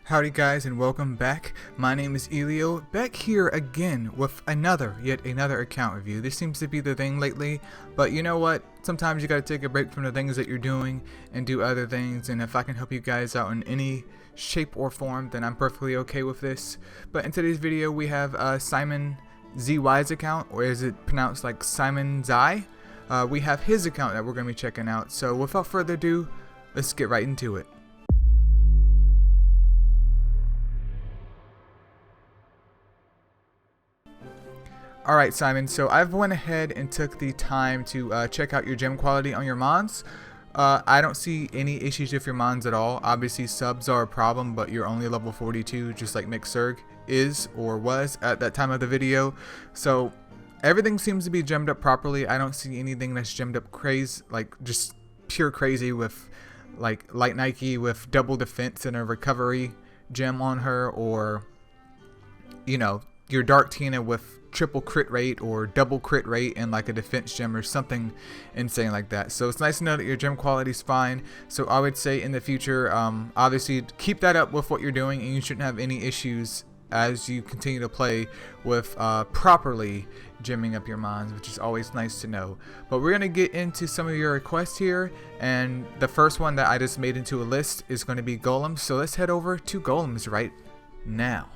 Howdy guys, and welcome back. My name is Eileo, back here again with yet another account review. This seems to be the thing lately, but you know what? Sometimes you gotta take a break from the things that you're doing and do other things, and if I can help you guys out in any shape or form, then I'm perfectly okay with this. But in today's video we have SymonZy's account, or is it pronounced like SymonZy? We have his account that we're gonna be checking out, so without further ado, let's get right into it. Alright Simon, so I've went ahead and took the time to check out your gem quality on your mons. I don't see any issues with your mons at all. Obviously subs are a problem, but you're only level 42 just like McSurg is or was at that time of the video. So everything seems to be gemmed up properly. I don't see anything that's gemmed up crazy, like just pure crazy with like Light Nike with double defense and a recovery gem on her, or you know, your Dark Tina with triple crit rate or double crit rate and like a defense gem or something insane like that. So it's nice to know that your gem quality is fine. So I would say in the future, obviously keep that up with what you're doing, and you shouldn't have any issues as you continue to play with properly gemming up your mons, which is always nice to know. But we're gonna get into some of your requests here, and the first one that I just made into a list is going to be Golem. So let's head over to Golems right now.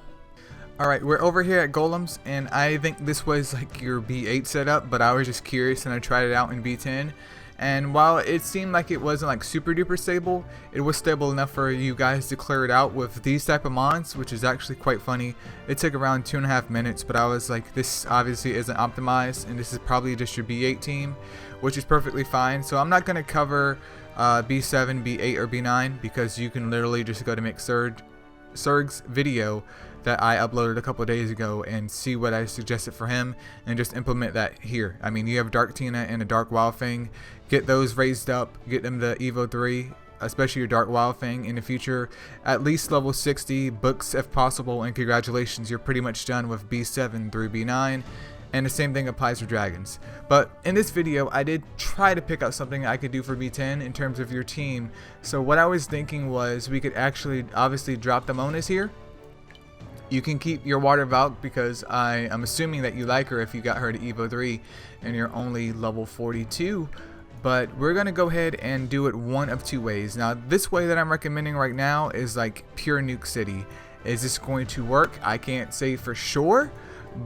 Alright, we're over here at Golems, and I think this was like your B8 setup, but I was just curious and I tried it out in B10. And while it seemed like it wasn't like super duper stable, it was stable enough for you guys to clear it out with these type of mons, which is actually quite funny. It took around 2.5 minutes, but I was like, this obviously isn't optimized, and this is probably just your B8 team, which is perfectly fine. So I'm not going to cover B7, B8, or B9, because you can literally just go to McSurg's video that I uploaded a couple days ago and see what I suggested for him and just implement that here. I mean, you have Dark Tina and a Dark Wild Fang. Get those raised up, get them to Evo 3, especially your Dark Wild Fang in the future. At least level 60, books if possible, and congratulations, you're pretty much done with B7 through B9. And the same thing applies for dragons. But in this video, I did try to pick out something I could do for B10 in terms of your team. So what I was thinking was we could actually obviously drop the Monas here. You can keep your Water Valk because I am assuming that you like her if you got her to Evo 3 and you're only level 42. But we're going to go ahead and do it one of two ways. Now this way that I'm recommending right now is like pure Nuke City. Is this going to work? I can't say for sure.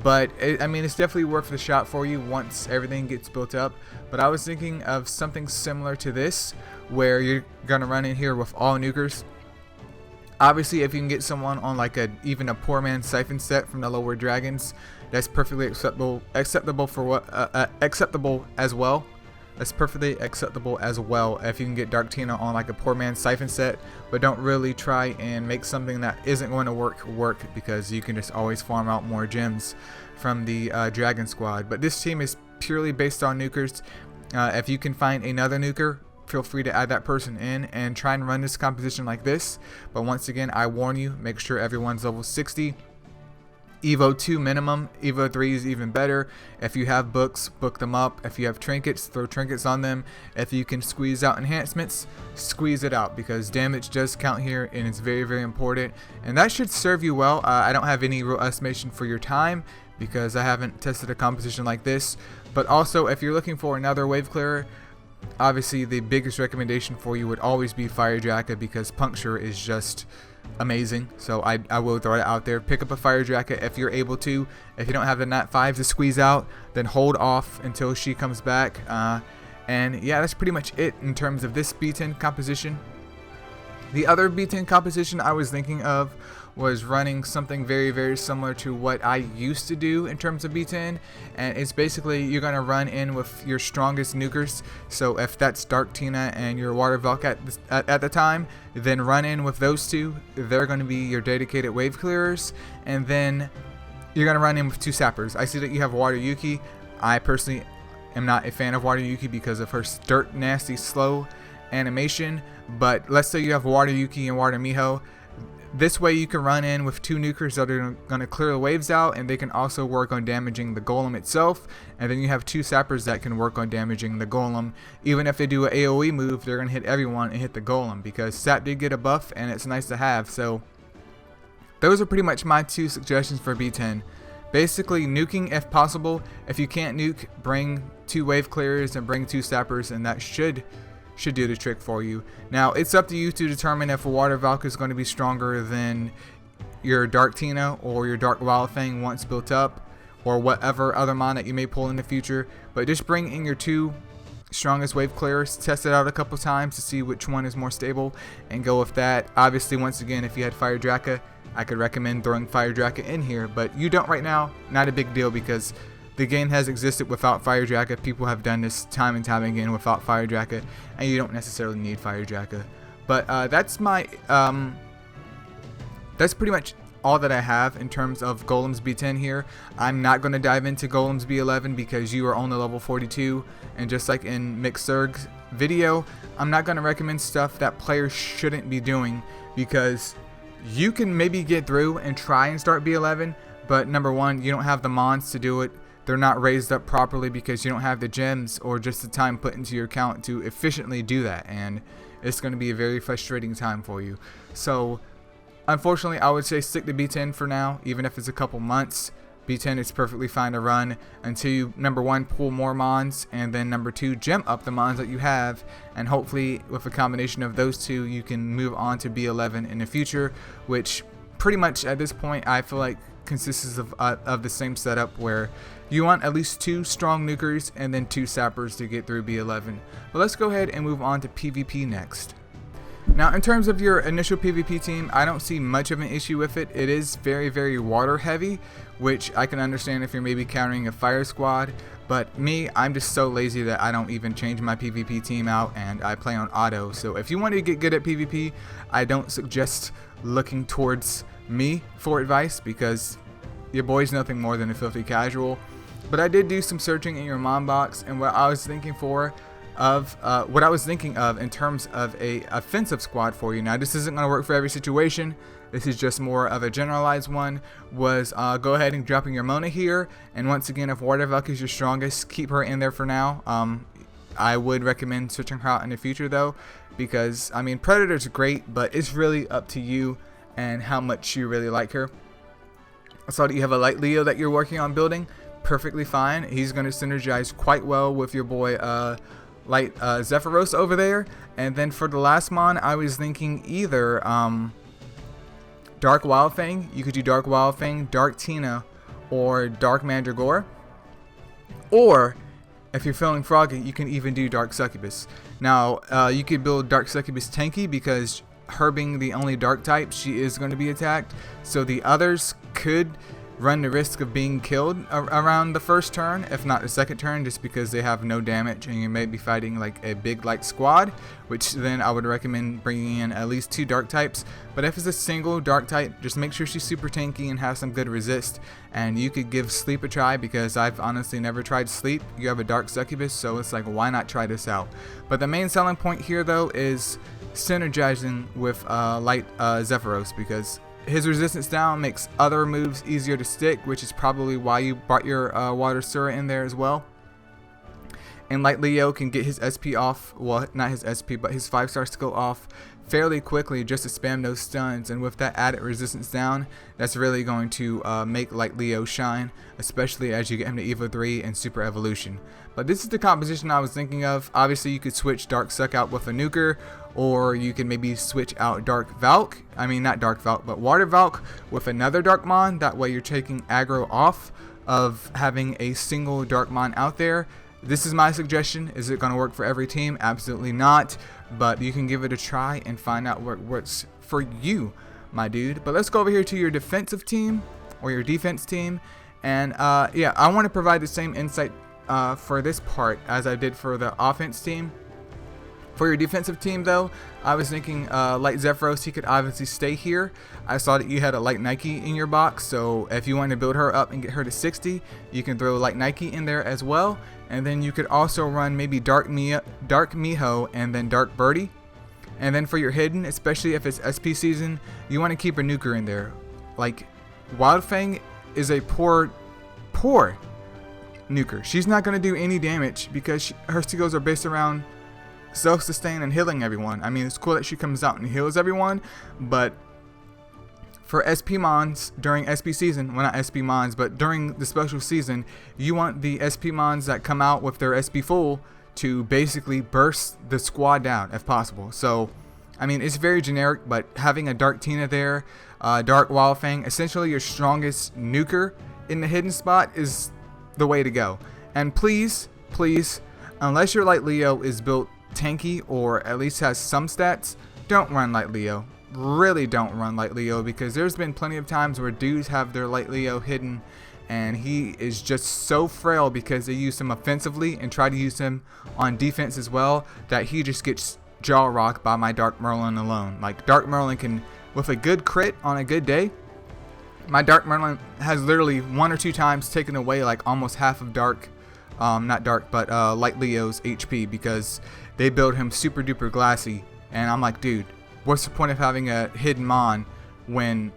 But I mean, it's definitely worth the shot for you once everything gets built up. But I was thinking of something similar to this, where you're gonna run in here with all nukers. Obviously, if you can get someone on like even a poor man's siphon set from the lower dragons, that's perfectly acceptable for what acceptable as well. That's perfectly acceptable as well if you can get Dark Tina on like a poor man's siphon set, but don't really try and make something that isn't going to work, because you can just always farm out more gems from the dragon squad. But this team is purely based on nukers. If you can find another nuker, feel free to add that person in and try and run this composition like this. But once again, I warn you, make sure everyone's level 60. Evo 2 minimum. Evo 3 is even better. If you have books, book them up. If you have trinkets, throw trinkets on them. If you can squeeze out enhancements, squeeze it out, because damage does count here and it's very, very important. And that should serve you well. I don't have any real estimation for your time because I haven't tested a composition like this. But also, if you're looking for another wave clearer, obviously the biggest recommendation for you would always be Fire Jacket, because puncture is just amazing. So I will throw it out there. Pick up a Fire Jacket if you're able to. If you don't have the Nat 5 to squeeze out, then hold off until she comes back. And yeah, that's pretty much it in terms of this B10 composition. The other B10 composition I was thinking of was running something very, very similar to what I used to do in terms of B10, and it's basically you're going to run in with your strongest nukers. So if that's Dark Tina and your Water Valk at the time, then run in with those two. They're going to be your dedicated wave clearers, and then you're going to run in with two sappers. I see that you have Water Yuki. I personally am not a fan of Water Yuki because of her dirt nasty slow animation, but let's say you have Water Yuki and Water Miho. This way you can run in with two nukers that are going to clear the waves out, and they can also work on damaging the golem itself. And then you have two sappers that can work on damaging the golem. Even if they do an AoE move, they're going to hit everyone and hit the golem, because sap did get a buff and it's nice to have. So those are pretty much my 2 suggestions for B10. Basically, nuking if possible. If you can't nuke, bring 2 wave clearers and bring 2 sappers, and that should do the trick for you. Now, it's up to you to determine if a Water Valk is going to be stronger than your Dark Tina or your Dark Wild Fang once built up, or whatever other mon that you may pull in the future. But just bring in your 2 strongest wave clearers, test it out a couple times to see which one is more stable, and go with that. Obviously, once again, if you had Fire Draka, I could recommend throwing Fire Draka in here, but you don't right now. Not a big deal, because the game has existed without Fire Draka. People have done this time and time again without Fire Draka, and you don't necessarily need Fire Draka. But that's pretty much all that I have in terms of Golem's B10 here. I'm not going to dive into Golem's B11 because you are only level 42, and just like in Mixurg's video, I'm not going to recommend stuff that players shouldn't be doing, because you can maybe get through and try and start B11, but number one, you don't have the mons to do it. They're not raised up properly because you don't have the gems or just the time put into your account to efficiently do that, and it's going to be a very frustrating time for you. So unfortunately, I would say stick to B10 for now, even if it's a couple months. B10 is perfectly fine to run until you, number one, pull more mons, and then number 2, gem up the mons that you have, and hopefully with a combination of those 2, you can move on to B11 in the future, which pretty much at this point I feel like consists of the same setup, where you want at least 2 strong nukers and then 2 sappers to get through B11. But let's go ahead and move on to PvP next. Now, in terms of your initial PvP team, I don't see much of an issue with it. It is very, very water heavy, which I can understand if you're maybe countering a fire squad. But me, I'm just so lazy that I don't even change my PvP team out, and I play on auto. So if you want to get good at PvP, I don't suggest looking towards me for advice, because your boy's nothing more than a filthy casual. But I did do some searching in your mom box, and what I was thinking of in terms of a offensive squad for you. Now, this isn't going to work for every situation. This is just more of a generalized one. Was go ahead and dropping your Mona here, and once again, if Water Valk is your strongest, keep her in there for now. I would recommend switching her out in the future though, because I mean, Predator's great, but it's really up to you and how much you really like her. I saw that you have a light Leo that you're working on building. Perfectly fine. He's going to synergize quite well with your boy Light Zephyros over there. And then for the last mon, I was thinking either Dark Wild Fang. You could do Dark Wild Fang, Dark Tina, or Dark Mandragora. Or if you're feeling froggy, you can even do Dark Succubus. Now, you could build Dark Succubus tanky, because her being the only dark type, she is going to be attacked. So the others could run the risk of being killed around the first turn, if not the second turn, just because they have no damage and you may be fighting like a big light squad, which then I would recommend bringing in at least 2 dark types. But if it's a single dark type, just make sure she's super tanky and has some good resist, and you could give Sleep a try, because I've honestly never tried Sleep. You have a Dark Succubus, so it's like, why not try this out? But the main selling point here though is synergizing with Light Zephyros, because his resistance down makes other moves easier to stick, which is probably why you brought your Water Sura in there as well. And Light Leo can get his SP off, well, not his SP, but his 5-star skill off fairly quickly just to spam those stuns, and with that added resistance down, that's really going to make Light Leo shine, especially as you get him to Evo 3 and Super Evolution. But this is the composition I was thinking of. Obviously, you could switch Dark Suck out with a nuker, or you can maybe switch out Dark Valk, I mean not Dark Valk, but Water Valk with another Darkmon. That way you're taking aggro off of having a single Darkmon out there. This is my suggestion. Is it going to work for every team? Absolutely not, but you can give it a try and find out what works for you, my dude. But let's go over here to your defensive team, or your defense team, and yeah, I want to provide the same insight for this part as I did for the offense team. For your defensive team though, I was thinking Light Zephyros, he could obviously stay here. I saw that you had a Light Nike in your box, so if you want to build her up and get her to 60, you can throw Light Nike in there as well. And then you could also run maybe Dark Miho and then Dark Birdie. And then for your hidden, especially if it's SP season, you want to keep a nuker in there. Like, Wild Fang is a poor nuker. She's not going to do any damage because her skills are based around self-sustain and healing everyone. I mean, it's cool that she comes out and heals everyone, but for SP Mons during SP season, well, not SP Mons, but during the special season, you want the SP Mons that come out with their SP full to basically burst the squad down if possible. So, I mean, it's very generic, but having a Dark Tina there, Dark Wildfang, essentially your strongest nuker in the hidden spot is the way to go. And please, unless your Light Leo is built tanky or at least has some stats, don't run Light Leo. Really don't run Light Leo, because there's been plenty of times where dudes have their Light Leo hidden and he is just so frail because they use him offensively and try to use him on defense as well, that he just gets jaw rocked by my Dark Merlin alone. Like, Dark Merlin can, with a good crit on a good day, my Dark Merlin has literally 1 or 2 times taken away like almost half of Light Leo's HP, because they build him super duper glassy. And I'm like, dude, what's the point of having a hidden Mon when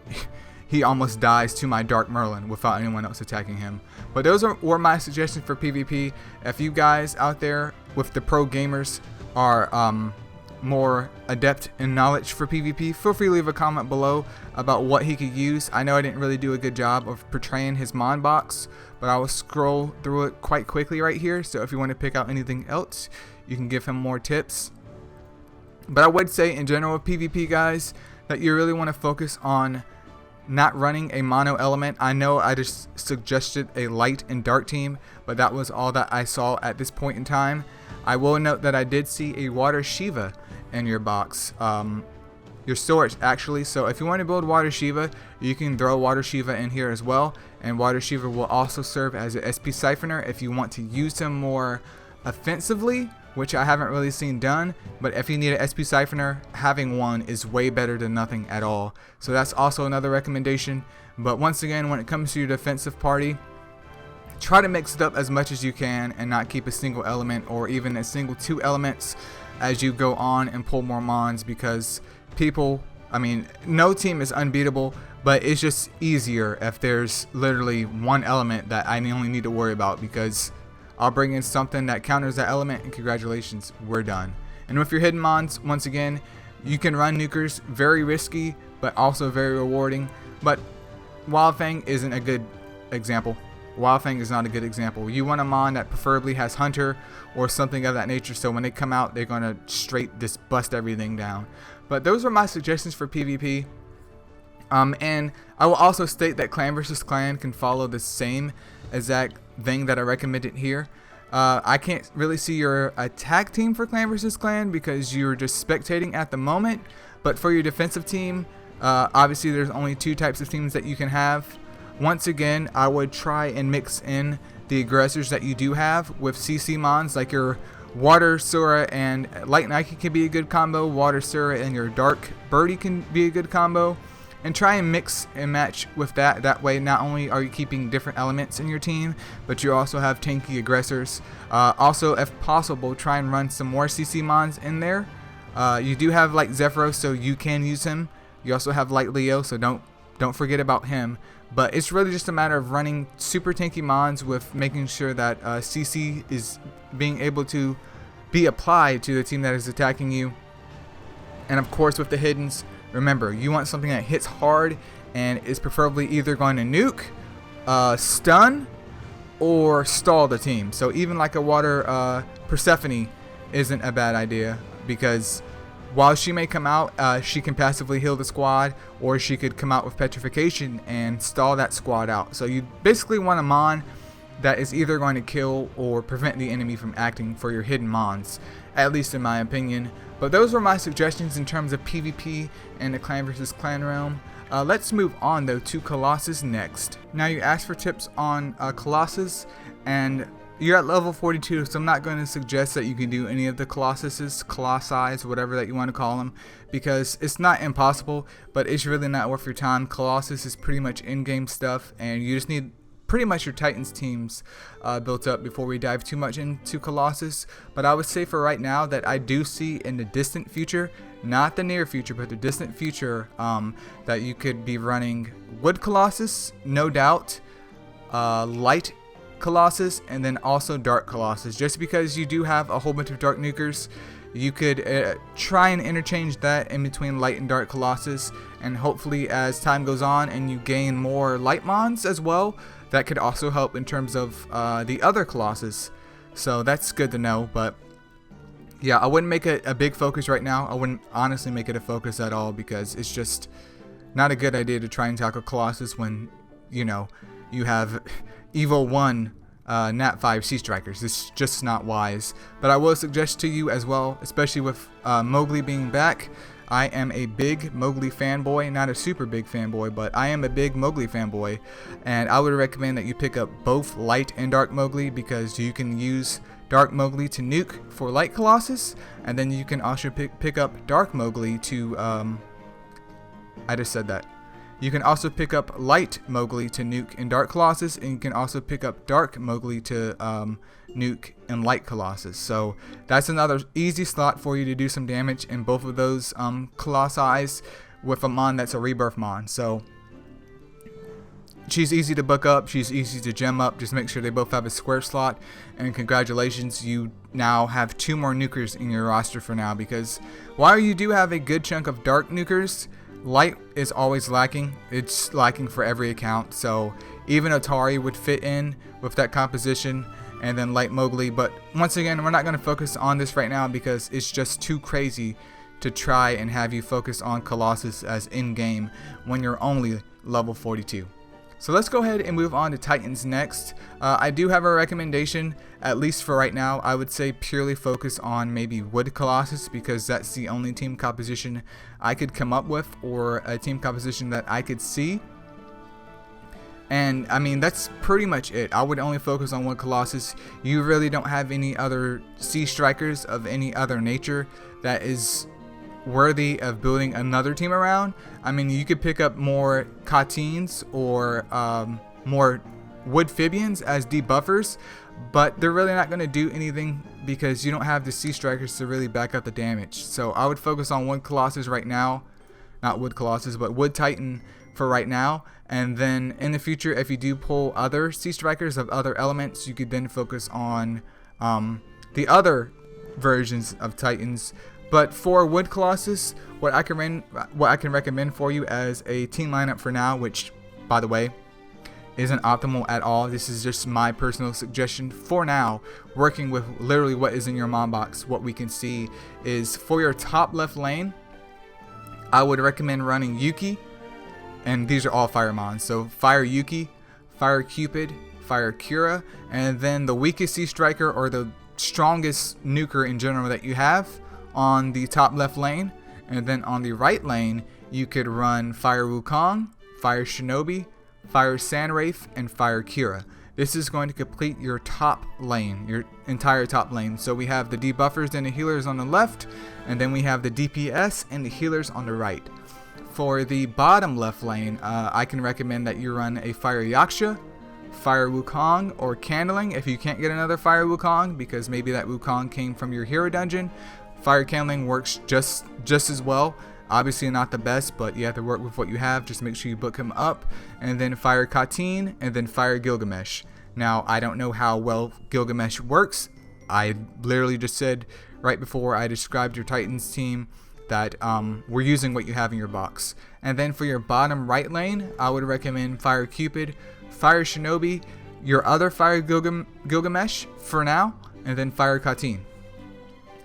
he almost dies to my Dark Merlin without anyone else attacking him? But those were my suggestions for PvP. If you guys out there with the pro gamers are more adept in knowledge for PvP, feel free to leave a comment below about what he could use. I know I didn't really do a good job of portraying his Mon box, but I will scroll through it quite quickly right here. So if you want to pick out anything else, you can give him more tips. But I would say in general with PvP, guys, that you really want to focus on not running a mono element. I know I just suggested a light and dark team, but that was all that I saw at this point in time. I will note that I did see a Water Shiva in your box, your storage actually. So if you want to build Water Shiva, you can throw Water Shiva in here as well, and Water Shiva will also serve as an SP Siphoner if you want to use him more offensively, which I haven't really seen done. But if you need an SP Siphoner, having one is way better than nothing at all. So that's also another recommendation. But once again, when it comes to your defensive party, try to mix it up as much as you can and not keep a single element or even a single 2 elements as you go on and pull more Mons, because people, I mean, no team is unbeatable, but it's just easier if there's literally one element that I only need to worry about, because I'll bring in something that counters that element and congratulations, we're done. And with your hidden Mons, once again, you can run nukers, very risky but also very rewarding. But Wildfang isn't a good example. Wildfang is not a good example. You want a Mon that preferably has Hunter or something of that nature, so when they come out, they're going to straight just bust everything down. But those are my suggestions for PvP. And I will also state that clan versus clan can follow the same exact thing that I recommended here. I can't really see your attack team for clan versus clan because you're just spectating at the moment. But for your defensive team, obviously there's only 2 types of teams that you can have. Once again, I would try and mix in the aggressors that you do have with CC Mons, like your Water Sura and Light Nike can be a good combo. Water Sura and your Dark Birdie can be a good combo. And try and mix and match with that. That way, not only are you keeping different elements in your team, but you also have tanky aggressors. Also, if possible, try and run some more CC Mons in there. You do have Light Zephyros, so you can use him. You also have Light Leo, so don't forget about him. But it's really just a matter of running super tanky Mons with making sure that CC is being able to be applied to the team that is attacking you. And of course, with the hiddens, remember, you want something that hits hard and is preferably either going to nuke, stun, or stall the team. So even like a Water Persephone isn't a bad idea, because while she may come out, she can passively heal the squad, or she could come out with Petrification and stall that squad out. So you basically want a Mon that is either going to kill or prevent the enemy from acting for your hidden Mons, at least in my opinion. But those were my suggestions in terms of PvP and the clan versus clan realm. Let's move on though to Colossus next. Now you asked for tips on Colossus, and you're at level 42, so I'm not going to suggest that you can do any of the Colossi, whatever that you want to call them, because it's not impossible, but it's really not worth your time. Colossus is pretty much in-game stuff, and you just need pretty much your Titans teams built up before we dive too much into Colossus. But I would say for right now that I do see in the distant future, not the near future, but the distant future, that you could be running Wood Colossus, no doubt, Light Colossus, and then also Dark Colossus. Just because you do have a whole bunch of Dark Nukers you could try and interchange that in between light and dark Colossus, and hopefully as time goes on and you gain more light mons as well, that could also help in terms of the other Colossus. So that's good to know. But yeah, I wouldn't make it a big focus right now. I wouldn't honestly make it a focus at all, because it's just not a good idea to try and tackle Colossus when, you know, you have Evo 1 Nat 5 Sea Strikers. It's just not wise. But I will suggest to you as well, especially with Mowgli being back, I am a big Mowgli fanboy. Not a super big fanboy, but I am a big Mowgli fanboy. And I would recommend that you pick up both Light and Dark Mowgli, because you can use Dark Mowgli to nuke for Light Colossus, and then you can also pick up Dark Mowgli to I just said that. You can also pick up Light Mowgli to nuke in Dark Colossus, and you can also pick up Dark Mowgli to nuke in Light Colossus. So that's another easy slot for you to do some damage in both of those Colossi with a mon that's a rebirth mon. So she's easy to book up, she's easy to gem up. Just make sure they both have a square slot, and congratulations, you now have 2 more nukers in your roster for now, because while you do have a good chunk of dark nukers, Light is always lacking. It's lacking for every account. So even Atari would fit in with that composition, and then Light Mowgli. But once again, we're not going to focus on this right now, because it's just too crazy to try and have you focus on Colossus as in-game when you're only level 42. So let's go ahead and move on to Titans next. I do have a recommendation, at least for right now. I would say purely focus on maybe Wood Colossus, because that's the only team composition I could come up with, or a team composition that I could see. And I mean, that's pretty much it. I would only focus on Wood Colossus. You really don't have any other Sea Strikers of any other nature that is worthy of building another team around. I mean, you could pick up more Katins or more Wood Phibians as debuffers, but they're really not going to do anything, because you don't have the Sea Strikers to really back up the damage. So I would focus on Wood Colossus right now. Not Wood Colossus, but Wood Titan for right now. And then in the future, if you do pull other Sea Strikers of other elements, you could then focus on the other versions of Titans. But for Wood Colossus, what I can recommend for you as a team lineup for now, which, by the way, isn't optimal at all. This is just my personal suggestion for now, working with literally what is in your mon box. What we can see is, for your top left lane, I would recommend running Yuki, and these are all fire mons. So Fire Yuki, Fire Cupid, Fire Kira, and then the weakest Sea Striker or the strongest nuker in general that you have on the top left lane. And then on the right lane, you could run Fire Wukong, Fire Shinobi, Fire Sandwraith, and Fire Kira. This is going to complete your top lane, your entire top lane. So we have the debuffers and the healers on the left, and then we have the DPS and the healers on the right. For the bottom left lane, I can recommend that you run a Fire Yaksha, Fire Wukong, or Candling if you can't get another Fire Wukong, because maybe that Wukong came from your hero dungeon. Fire Candling works just as well. Obviously not the best, but you have to work with what you have. Just make sure you book him up. And then Fire Katin, and then Fire Gilgamesh. Now, I don't know how well Gilgamesh works. I literally just said right before I described your Titans team that we're using what you have in your box. And then for your bottom right lane, I would recommend Fire Cupid, Fire Shinobi, your other Fire Gilgamesh for now, and then Fire Katin.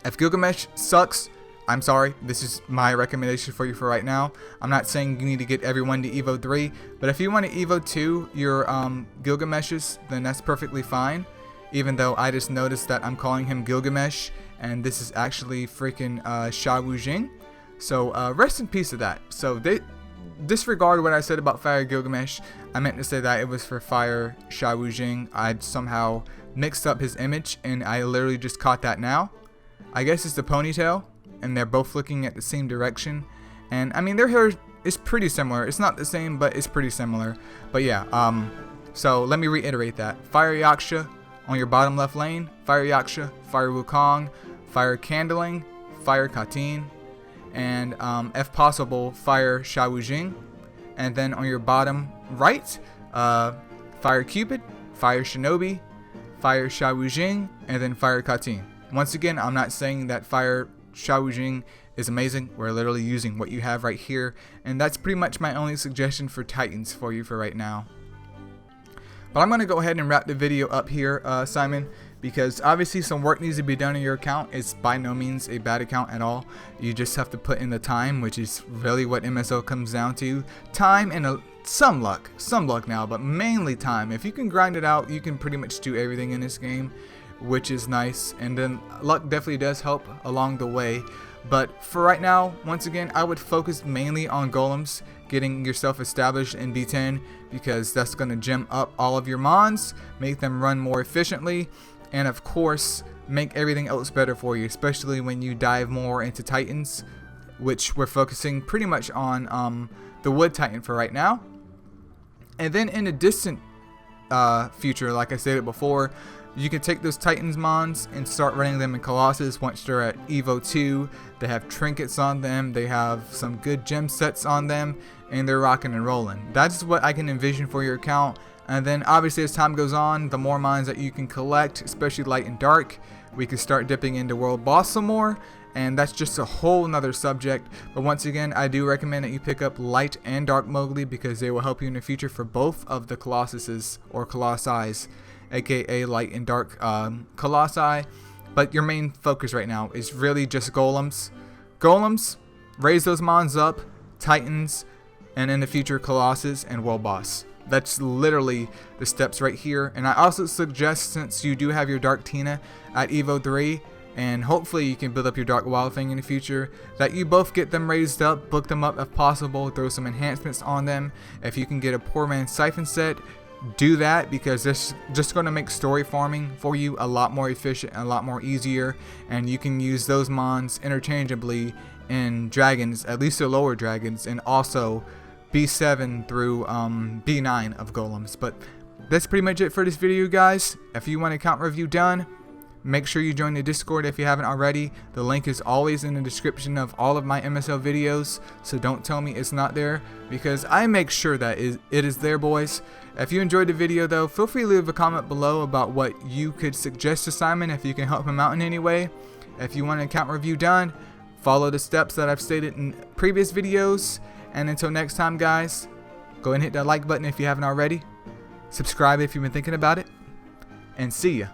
If Gilgamesh sucks, I'm sorry, this is my recommendation for you for right now. I'm not saying you need to get everyone to Evo 3, but if you want to Evo 2 your Gilgameshes, then that's perfectly fine. Even though I just noticed that I'm calling him Gilgamesh, and this is actually freaking Sha Wu Jing. So rest in peace to that. So disregard what I said about Fire Gilgamesh. I meant to say that it was for Fire Sha Wu Jing. I somehow mixed up his image, and I literally just caught that now. I guess it's the ponytail, and they're both looking at the same direction. And I mean, their hair is pretty similar. It's not the same, but it's pretty similar. But yeah, so let me reiterate that. Fire Yaksha on your bottom left lane, Fire Yaksha, Fire Wukong, Fire Candling, Fire Katin, and if possible, Fire Sha Wu Jing. And then on your bottom right, Fire Cupid, Fire Shinobi, Fire Sha Wu Jing, and then Fire Katin. Once again, I'm not saying that fire Shaojing is amazing. We're literally using what you have right here, and that's pretty much my only suggestion for Titans for you for right now. But I'm going to go ahead and wrap the video up here, Simon, because obviously some work needs to be done in your account. It's by no means a bad account at all. You just have to put in the time, which is really what MSO comes down to. Time and some luck now, but mainly time. If you can grind it out, you can pretty much do everything in this game, which is nice. And then luck definitely does help along the way. But for right now, once again, I would focus mainly on golems, getting yourself established in B10, because that's going to gem up all of your mons, make them run more efficiently, and of course make everything else better for you, especially when you dive more into Titans, which we're focusing pretty much on the Wood Titan for right now. And then in the distant future, like I said it before, you can take those Titans mons and start running them in Colossus once they're at Evo 2. They have trinkets on them, they have some good gem sets on them, and they're rocking and rolling. That's what I can envision for your account. And then obviously as time goes on, the more mons that you can collect, especially light and dark, we can start dipping into world boss some more, and that's just a whole nother subject. But once again, I do recommend that you pick up light and dark Mowgli, because they will help you in the future for both of the Colossuses or Colossi, aka light and dark Colossi. But your main focus right now is really just golems. Golems, raise those mons up, Titans, and in the future Colossus and world boss. That's literally the steps right here. And I also suggest, since you do have your Dark Tina at Evo 3, and hopefully you can build up your Dark Wild Thing in the future, that you both get them raised up, book them up if possible, throw some enhancements on them. If you can get a Poor Man's Siphon set, do that, because this is just going to make story farming for you a lot more efficient and a lot more easier, and you can use those mons interchangeably in dragons, at least the lower dragons, and also B7 through B9 of golems. But that's pretty much it for this video, guys. If you want an account review done, make sure you join the Discord if you haven't already. The link is always in the description of all of my MSL videos, so don't tell me it's not there, because I make sure that it is there, boys. If you enjoyed the video though, feel free to leave a comment below about what you could suggest to Simon, if you can help him out in any way. If you want an account review done, follow the steps that I've stated in previous videos. And until next time, guys, go ahead and hit that like button if you haven't already. Subscribe if you've been thinking about it. And see ya.